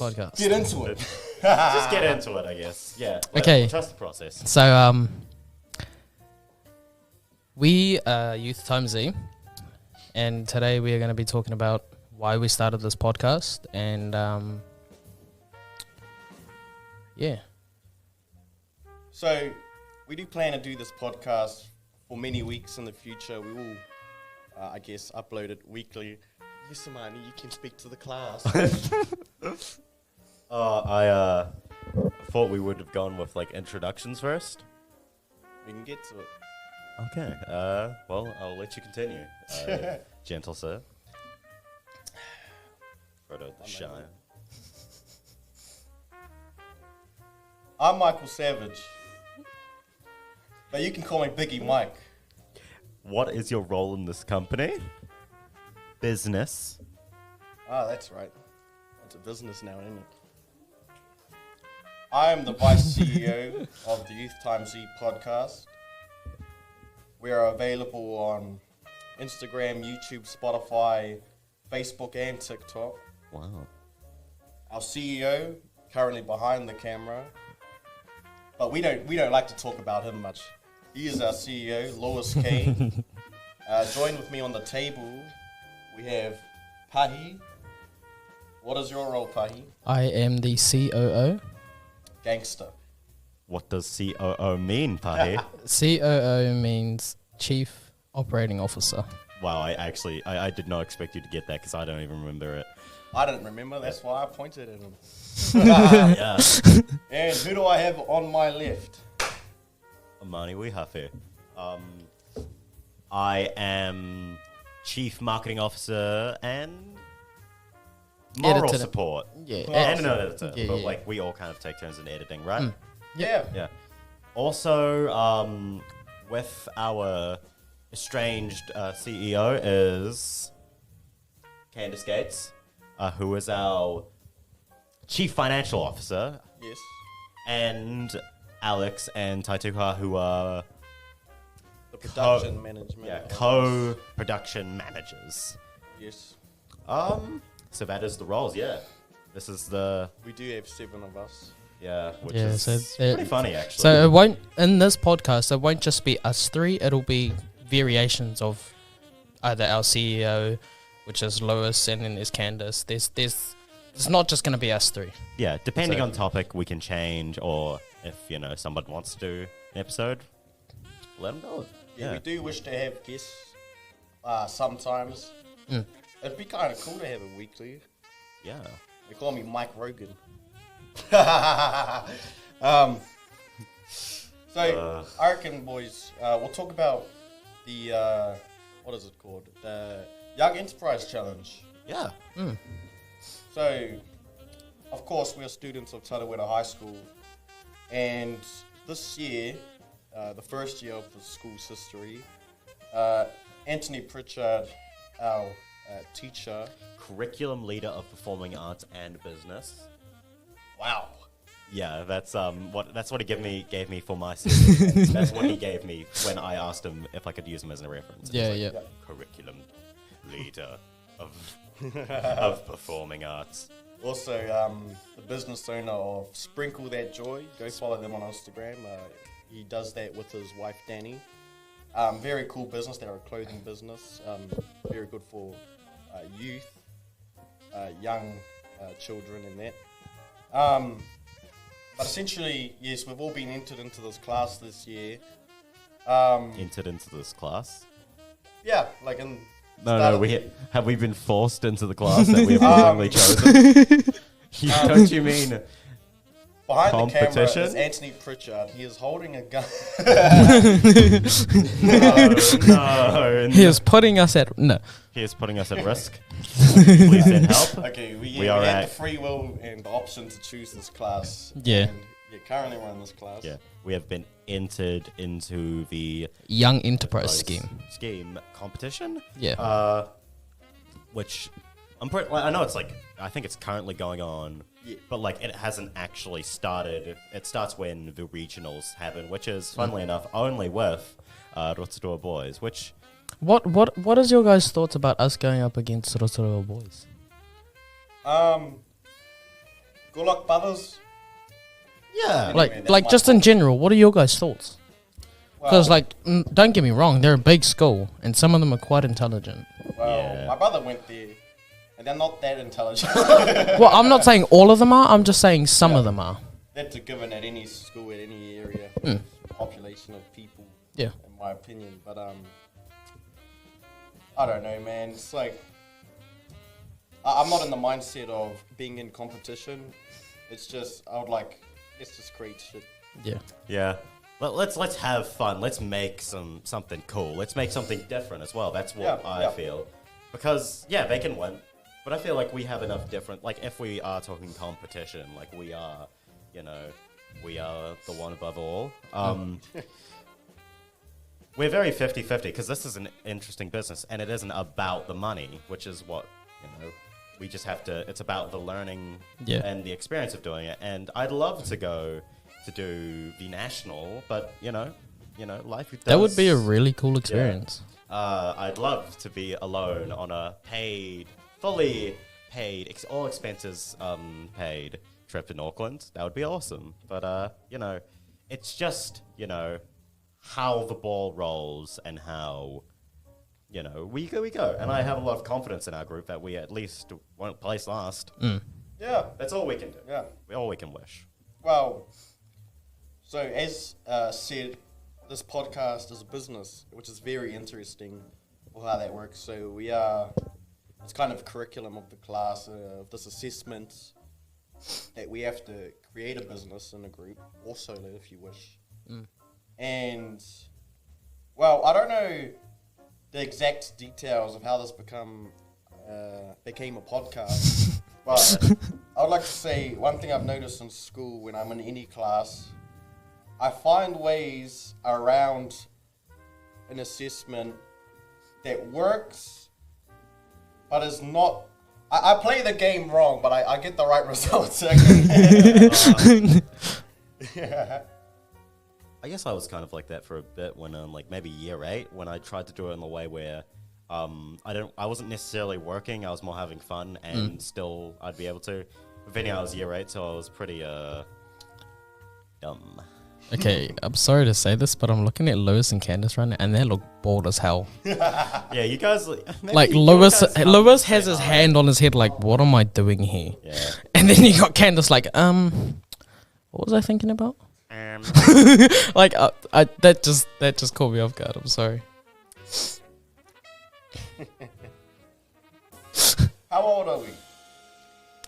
podcast. Get into it. Just get into it, I guess. Yeah. Okay. Trust the process. So, we are Youth TimeZ, and today we are going to be talking about why we started this podcast, and yeah. So, we do plan to do this podcast for many weeks in the future. We will, I guess, upload it weekly. Yes, Amani, you can speak to the class. I thought we would have gone with like introductions first. We can get to it. Okay. Well, I'll let you continue, gentle sir. Frodo the Shire. I'm Michael Savage, but you can call me Biggie Mike. What is your role in this company? Business. Ah, that's right. It's a business now, isn't it? I am the Vice CEO of the Youth TimeZ podcast. We are available on Instagram, YouTube, Spotify, Facebook, and TikTok. Wow. Our CEO, currently behind the camera, but we don't like to talk about him much. He is our CEO, Lois K. Join with me on the table, we have Pahi. What is your role, Pahi? I am the COO. Gangster. What does COO mean, Pahi? COO means Chief Operating Officer. Wow, I did not expect you to get that because I don't even remember it. I didn't remember, that's why I pointed at him. Yeah. And who do I have on my left? Amani Wihafe. I am Chief Marketing Officer and moral Editor. support. Yeah. And an editor. Yeah, but yeah. like we all kind of take turns in editing, right? Yeah. Yeah. Also, with our estranged CEO is Candace Gates, who is our Chief Financial Officer, Yes. and Alex and Taituha, who are The production management. co-production managers. Yes. So that is the roles, yeah. This is the, We do have 7 of us. which Yeah, is so pretty funny, actually. So it won't, in this podcast, it won't just be us three. It'll be variations of either our CEO, which is Lois, and then there's Candace. It's not just going to be us three. Yeah, depending So- on topic, we can change, or if, someone wants to do an episode, let them do it. Yeah, we do wish to have guests sometimes. Mm. It'd be kind of cool to have it weekly. Yeah. They call me Mike Rogan. So, I reckon, boys, we'll talk about the, what is it called? The Young Enterprise Challenge. Yeah. So, of course, we're students of Tarawera High School, and this year, the first year of the school's history, Anthony Pritchard, our teacher. Curriculum leader of performing arts and business. Wow. Yeah, that's what he gave me for my senior. That's what he gave me when I asked him if I could use him as a reference. Yeah, It's yeah. Curriculum leader of performing arts. Also, the business owner of Sprinkle That Joy. Go follow them on Instagram. He does that with his wife, Danny. Very cool business. They're a clothing business. Very good for youth, young children and that. But essentially, yes, we've all been entered into this class this year. Entered into this class? Yeah, like in... No, have we been forced into the class that we have willingly chosen? Don't you mean Behind the camera competition? is Anthony Pritchard. He is holding a gun. No. He is putting us at He is putting us at risk. Please send help. Okay, we We are had at- the free will and the option to choose this class. Yeah. And currently we're in this class. Yeah, we have been entered into the Young Enterprise Scheme. competition. Yeah. Which I know I think it's currently going on. Yeah. But like it hasn't actually started. It starts when the regionals happen, which is funnily enough only with Rotorua boys. Which What is your guys' thoughts about us going up against Rotorua boys? Good luck, brothers. Yeah. Anyway, that's Like my just in point. general, what are your guys' thoughts? Because Well, don't get me wrong, they're a big school, and some of them are quite intelligent. Yeah. my brother went there, and they're not that intelligent. Well, I'm not saying all of them are. I'm just saying some of them are. That's a given at any school, at any area, population of people. Yeah. In my opinion, but I don't know, man. It's like I'm not in the mindset of being in competition. It's just let's just create shit. Yeah. Yeah. Let's have fun. Let's make something cool. Let's make something different as well. That's what I feel. Because they can win, but I feel like we have enough different. Like if we are talking competition, like we are the one above all. We're very 50-50 because this is an interesting business and it isn't about the money, which is what we just have to. It's about the learning and the experience of doing it. And I'd love to go to do the national, but life. That would be a really cool experience. I'd love to be alone on a fully paid, all expenses paid trip in Auckland. That would be awesome. But it's just how the ball rolls and how we go. And I have a lot of confidence in our group that we at least won't place last. Yeah, That's all we can do. yeah. All we can wish. Well, so as said, this podcast is a business, which is very interesting for how that works. So it's kind of curriculum of the class, of this assessment, that we have to create a business in a group, or solo if you wish. And, well, I don't know the exact details of how this became a podcast, but I would like to say one thing I've noticed in school when I'm in any class, I find ways around an assessment that works, but is not. I play the game wrong, but I get the right results. Yeah. I guess I was kind of like that for a bit when, maybe year 8, when I tried to do it in a way where I wasn't necessarily working. I was more having fun, and still I'd be able to. With any, I was year 8, so I was pretty dumb. Okay, I'm sorry to say this, but I'm looking at Lewis and Candace right now, and they look bored as hell. Yeah, you guys. Like Lewis has his hand on his head, like, what am I doing here? Yeah. And then you got Candace, like, what was I thinking about? Like, that just caught me off guard. I'm sorry. How old are we?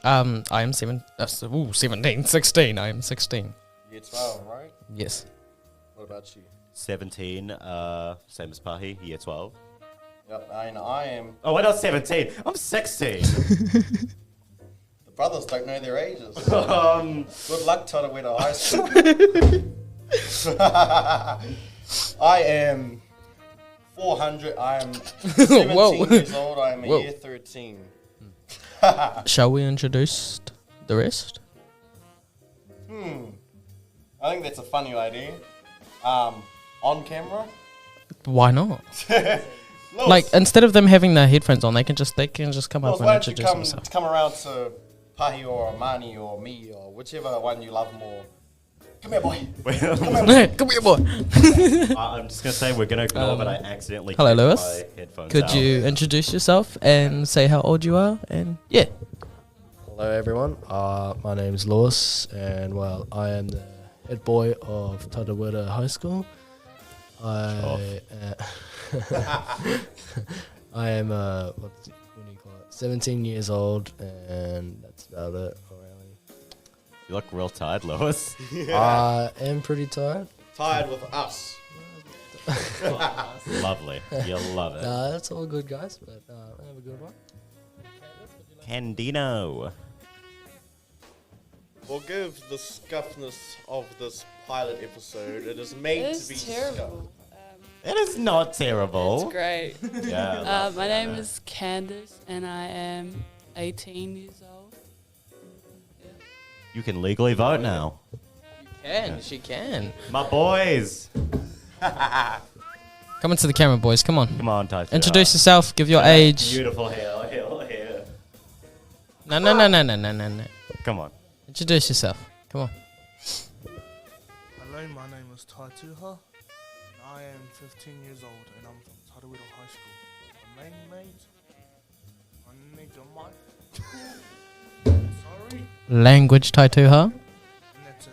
I am 17, 16. I am 16. Year 12, right? Yes. What about you? 17, same as Pahi, year 12. Yep, and I am. Oh, we're not 17. I'm 16. The brothers don't know their ages. Good luck, Tarawera High School. I am 400. I am 17 years old. I am a year 13. Shall we introduce the rest? I think that's a funny idea. On camera. Why not? Lewis, Like, instead of them having their headphones on, they can just come Lewis, up and why don't you introduce themselves. come around to Pahi or Mani or me or whichever one you love more. Come here, boy. Come here, boy. I'm just going to say we're going to ignore that I accidentally hello, kicked Lewis. my headphones Could out. you introduce yourself and say how old you are? And yeah. Hello everyone, my name is Lewis, and well, I am the head boy of Tarawera High School. I am, what do you call it, 17 years old, and that's about it, really. You look real tired, Lewis. I am pretty tired. Tired with us. Lovely. You'll love it. That's all good, guys, but have a good one. Candino. Forgive the scuffness of this pilot episode. It is made It to be is scuffed. terrible. It is not terrible. It's great. Yeah. My name is Candace, and I am 18 years old. You can legally vote now. She can. My boys. Come into the camera, boys. Come on. Come on, Tyson. Introduce yourself. Give your age. Beautiful hair. No. Come on. Introduce yourself. Come on. Hello, my name is Taituha, and I am 15 years old, and I'm from Tarawera High School. My main mate, my nigga Mike. Sorry, Language Taituha. and that's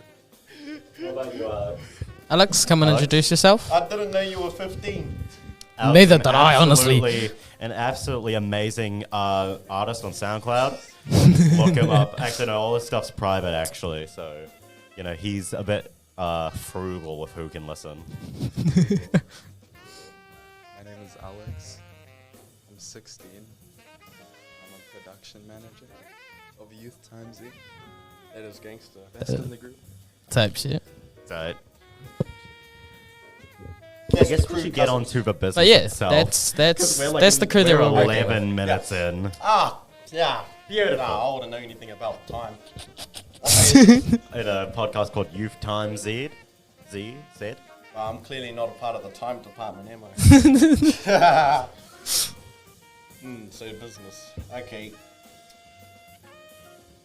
it. What about you, Alex, come and Alex? introduce yourself. I didn't know you were 15. Alex, Neither an did I, honestly. An absolutely amazing artist on SoundCloud. Look him up. Actually, no, all this stuff's private, actually. So, you know, he's a bit frugal with who can listen. My name is Alex. I'm 16. I'm a production manager of Youth TimeZ. That is gangster. Best in the group. Type shit. So, I guess we should get on to the business But yeah, itself. that's 'Cause we're like- that's the crew that we're we're working 11 with. minutes in. Ah, yeah. Beautiful. Nah, I wouldn't know anything about time. In a podcast called Youth TimeZ. Z? I'm clearly not a part of the time department, am I? So business. Okay.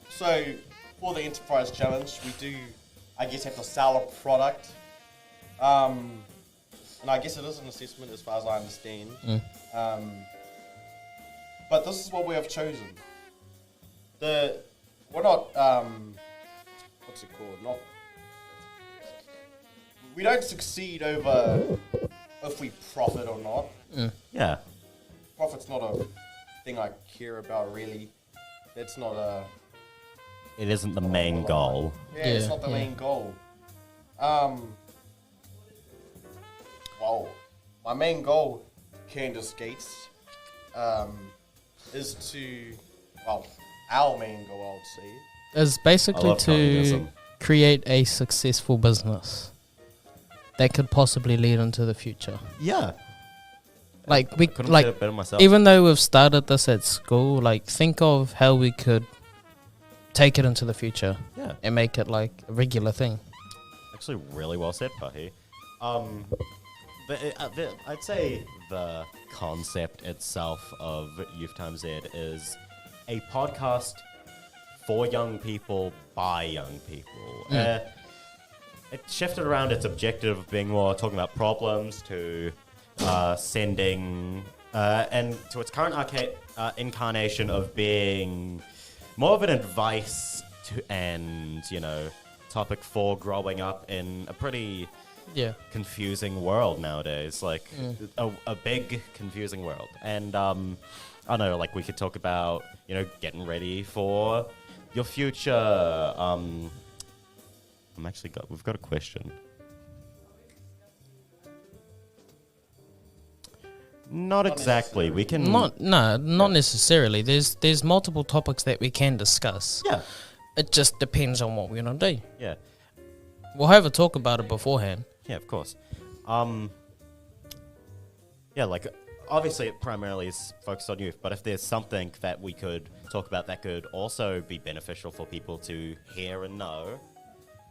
So for the enterprise challenge, we do, I guess, have to sell a product. And I guess it is an assessment as far as I understand. But this is what we have chosen. We're not, what's it called? We don't succeed over if we profit or not. Yeah. Profit's not a thing I care about really. That's not a, It isn't the main goal. it's Yeah, not the yeah. main goal. Well, my main goal, Candace Gates, is to, well, our main goal, I would say. Is I basically love to communism. create a successful business that could possibly lead into the future. Yeah. Like we Couldn't like say it better myself. even though we've started this at school, like think of how we could take it into the future Yeah. and make it like a regular thing. Actually, really well said, Pahi. I'd say the concept itself of Youth TimeZ is a podcast for young people by young people. It shifted around its objective of being more talking about problems to sending and to its current incarnation of being more of an advice to, and topic for growing up in a pretty Yeah. confusing world nowadays, like a big confusing world. And I don't know, like we could talk about getting ready for your future. We've got a question. Not exactly. We can Not necessarily. There's multiple topics that we can discuss. Yeah. It just depends on what we're gonna do. Yeah. We'll have a talk about it beforehand. Yeah, of course. Yeah, like obviously it primarily is focused on youth, but if there's something that we could talk about that could also be beneficial for people to hear and know,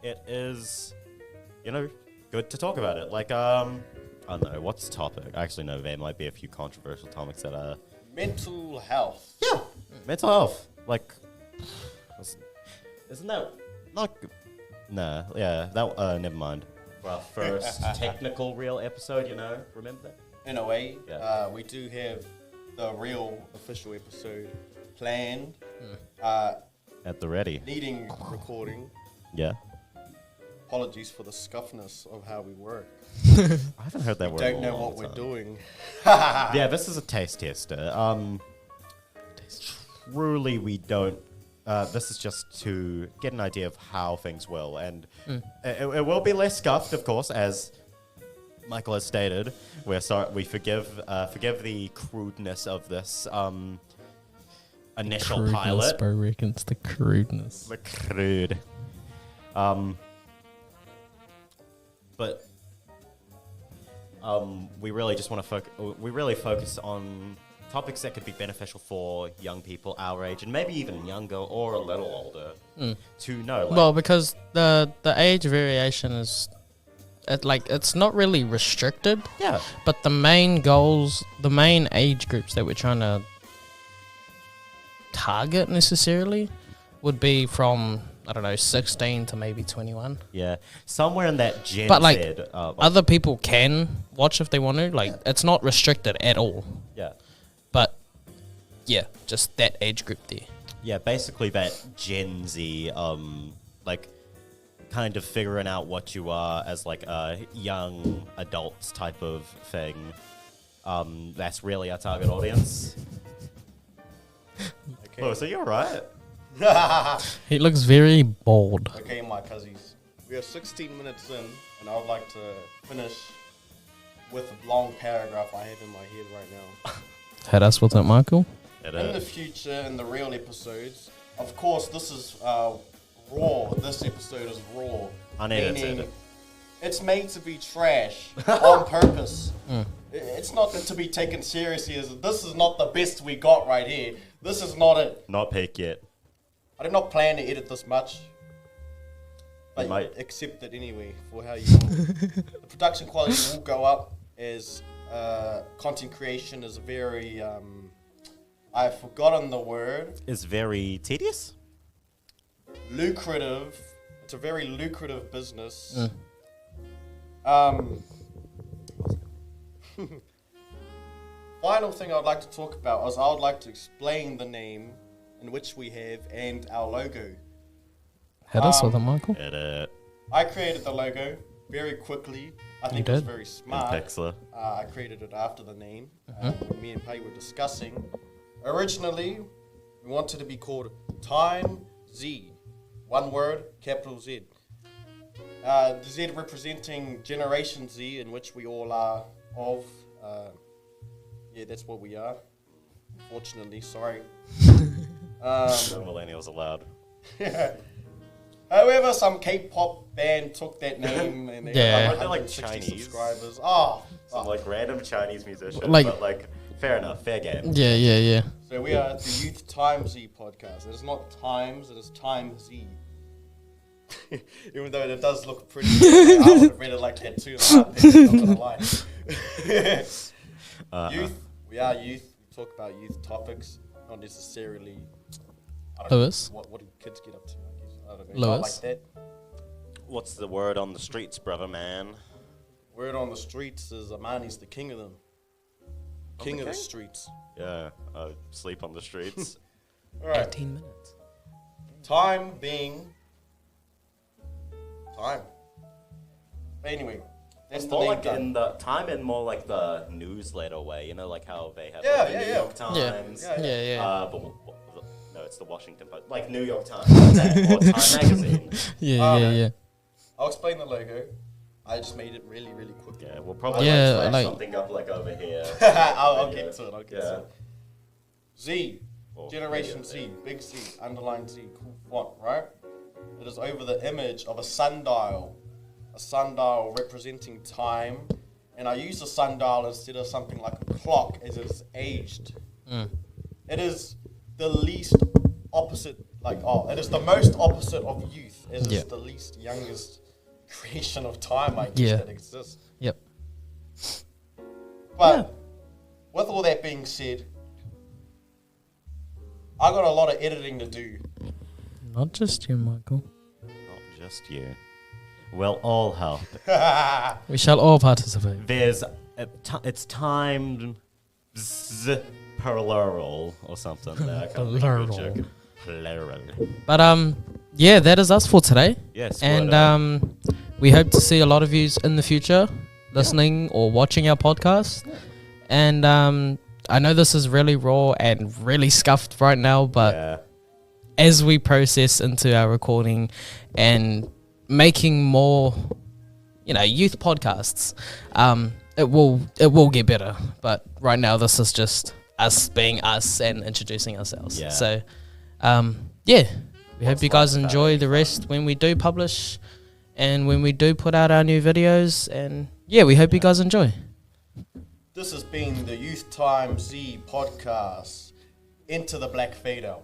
it is, good to talk about it. Like, I don't know, what's the topic? Actually, no, there might be a few controversial topics that are... Mental health. Yeah, mental health. Like, isn't that not... Nah, yeah, that, never mind. For our first technical real episode, remember that? In a way, Yeah. we do have the real official episode planned, At the ready. needing recording. Yeah. Apologies for the scuffness of how we work. I haven't heard that word. Don't in a know long what we're time. doing. Yeah, this is a taste tester. Truly, we don't. This is just to get an idea of how things will, and it will be less scuffed, of course, as Michael has stated. We're sorry. We forgive the crudeness of this initial pilot. Bro reckons the crudeness. The crude. But we really just want to focus on topics that could be beneficial for young people our age, and maybe even younger or a little older, to know. Like, Well, because the age variation is, it's not really restricted, yeah, but the main goals, the main age groups that we're trying to target necessarily would be from I don't know, 16 to maybe 21. Yeah, somewhere in that Gen But, like, Z. Other people can watch if they want to. Like, it's not restricted at all. Yeah. But, yeah, just that age group there. Yeah, basically that Gen Z, like, kind of figuring out what you are as, like, a young adults type of thing. That's really our target audience. Okay. Oh, so you're right. He looks very bold. Okay, my cousins. We are 16 minutes in, and I would like to finish with a long paragraph I have in my head right now. Hit us with it, Michael. In the future, in the real episodes, of course, this is raw. This episode is raw. Unedited. Meaning it's made to be trash on purpose. It's not to be taken seriously as this is not the best we got right here. This is not it. Not peak yet. I did not plan to edit this much. But You might. accept it anyway for how you The production quality will go up as content creation is very I've forgotten the word. Is very tedious? Lucrative. It's a very lucrative business. Final thing I'd like to talk about is I would like to explain the name in which we have and our logo. Hit us with it, Michael. Edit. I created the logo very quickly. I think it was did? very In smart. Pixlr. I created it after the name. When me and Patty were discussing. Originally, we wanted to be called TimeZ. One word, capital Z. The Z representing Generation Z, in which we all are of. Yeah, that's what we are. Unfortunately, sorry. No millennials allowed. However, some K-pop band took that name and they Yeah. got They're like 160 Chinese. subscribers. Some like random Chinese musician, Like- but like fair enough, fair game. Yeah. So we are the Youth TimeZ podcast. It is not Times, it is TimeZ. Even though it does look pretty, I would have read it like that too. Not gonna lie. Youth, we are youth. We talk about youth topics, not necessarily. I don't Lewis? know, what do kids get up to? I guess I don't know. Lewis? Not like that. What's the word on the streets, brother man? Word on the streets is Amani's the king of them. King of the streets. Yeah, sleep on the streets. All right. 18 minutes. Time being time. But anyway, that's the More name like done. in the time and more like the newsletter way, you know, like how they have Yeah, like, the yeah, New yeah. York Times. Yeah. But no, it's the Washington Post, like New York Times or Time Magazine. Yeah. I'll explain the logo. I just made it really, really quickly. Yeah, we'll probably Yeah, like, like- something up like over here. I'll Yeah. get to it. I'll get Yeah. to it. Z, Or Generation maybe Z, big Z, underline Z, cool font, right? It is over the image of a sundial representing time, and I use the sundial instead of something like a clock as it's aged. It is the least opposite, it is the most opposite of youth, as Yeah. it's the least youngest creation of time, I guess, Yeah. that exists. Yep. But with all that being said, I got a lot of editing to do. Not just you, Michael. Not just you. We'll all help. We shall all participate. There's it's timed plural or something. No, I can't think of a Plural. joke. Plural. But yeah, that is us for today. Yes. And we hope to see a lot of you in the future listening or watching our podcast. And I know this is really raw and really scuffed right now, but yeah. as we process into our recording and making more, youth podcasts, it will get better. But right now, this is just us being us and introducing ourselves. Yeah. So, we hope you guys enjoy the rest when we do publish and when we do put out our new videos. And we hope you guys enjoy. This has been the Youth TimeZ podcast. Into the Black Fade Out.